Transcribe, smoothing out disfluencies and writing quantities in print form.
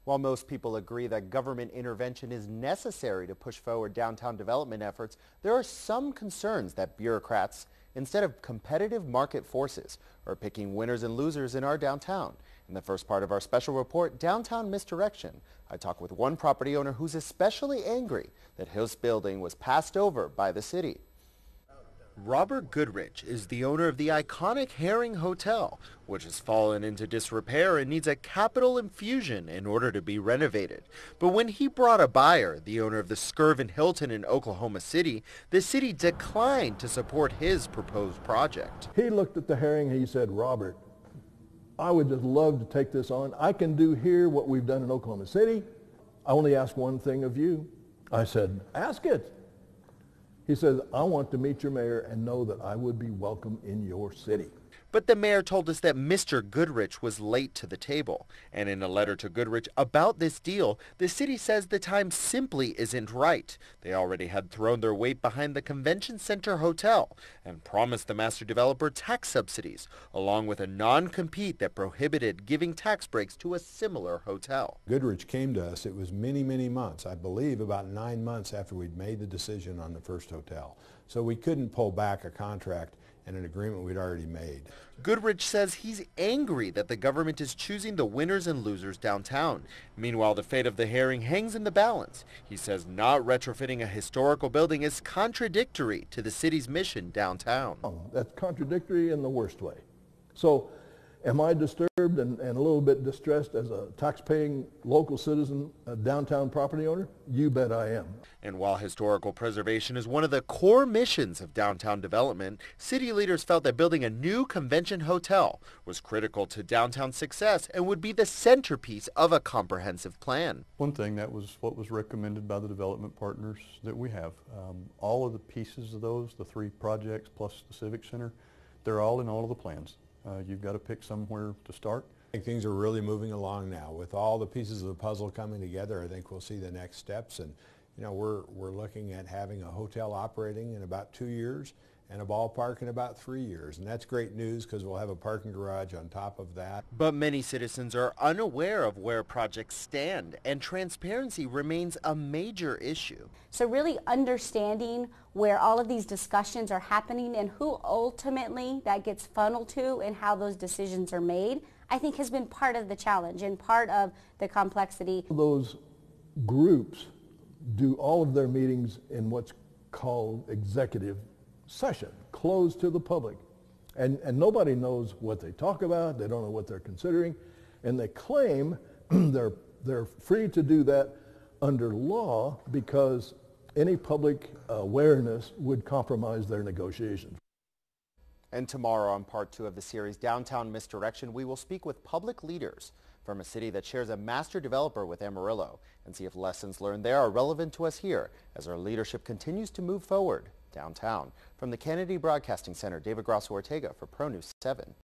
While most people agree that government intervention is necessary to push forward downtown development efforts, there are some concerns that bureaucrats, instead of competitive market forces, are picking winners and losers in our downtown. In the first part of our special report, Downtown Misdirection, I talk with one property owner who's especially angry that his building was passed over by the city. Robert Goodrich is the owner of the iconic Herring Hotel, which has fallen into disrepair and needs a capital infusion in order to be renovated. But when he brought a buyer, the owner of the Skirvin Hilton in Oklahoma City, the city declined to support his proposed project. He looked at the Herring and he said, "Robert, I would just love to take this on. I can do here what we've done in Oklahoma City. I only ask one thing of you." I said, "Ask it." He says, "I want to meet your mayor and know that I would be welcome in your city." But the mayor told us that Mr. Goodrich was late to the table. And in a letter to Goodrich about this deal, the city says the time simply isn't right. They already had thrown their weight behind the Convention Center Hotel and promised the master developer tax subsidies, along with a non-compete that prohibited giving tax breaks to a similar hotel. Goodrich came to us, it was many, many months, I believe about 9 months after we'd made the decision on the first hotel. So we couldn't pull back a contract and an agreement we'd already made. Goodrich says he's angry that the government is choosing the winners and losers downtown. Meanwhile, the fate of the Herring hangs in the balance. He says not retrofitting a historical building is contradictory to the city's mission downtown. That's contradictory in the worst way. So am I disturbed and a little bit distressed as a tax-paying local citizen, a downtown property owner? You bet I am. And while historical preservation is one of the core missions of downtown development, city leaders felt that building a new convention hotel was critical to downtown success and would be the centerpiece of a comprehensive plan. One thing, that was what was recommended by the development partners that we have. All of the pieces of those, the 3 projects plus the Civic Center, they're all in all of the plans. You've got to pick somewhere to start. I think things are really moving along now. With all the pieces of the puzzle coming together, I think we'll see the next steps. And you know, we're looking at having a hotel operating in about 2 years and a ballpark in about 3 years. And that's great news because we'll have a parking garage on top of that. But many citizens are unaware of where projects stand, and transparency remains a major issue. So really understanding where all of these discussions are happening and who ultimately that gets funneled to and how those decisions are made, I think has been part of the challenge and part of the complexity. Those groups do all of their meetings in what's called executive session, closed to the public. And nobody knows what they talk about, they don't know what they're considering, and they claim they're free to do that under law because any public awareness would compromise their negotiations. And tomorrow on part 2 of the series Downtown Misdirection, we will speak with public leaders from a city that shares a master developer with Amarillo and see if lessons learned there are relevant to us here as our leadership continues to move forward downtown. From the Kennedy Broadcasting Center, David Grosso-Ortega for Pro News 7.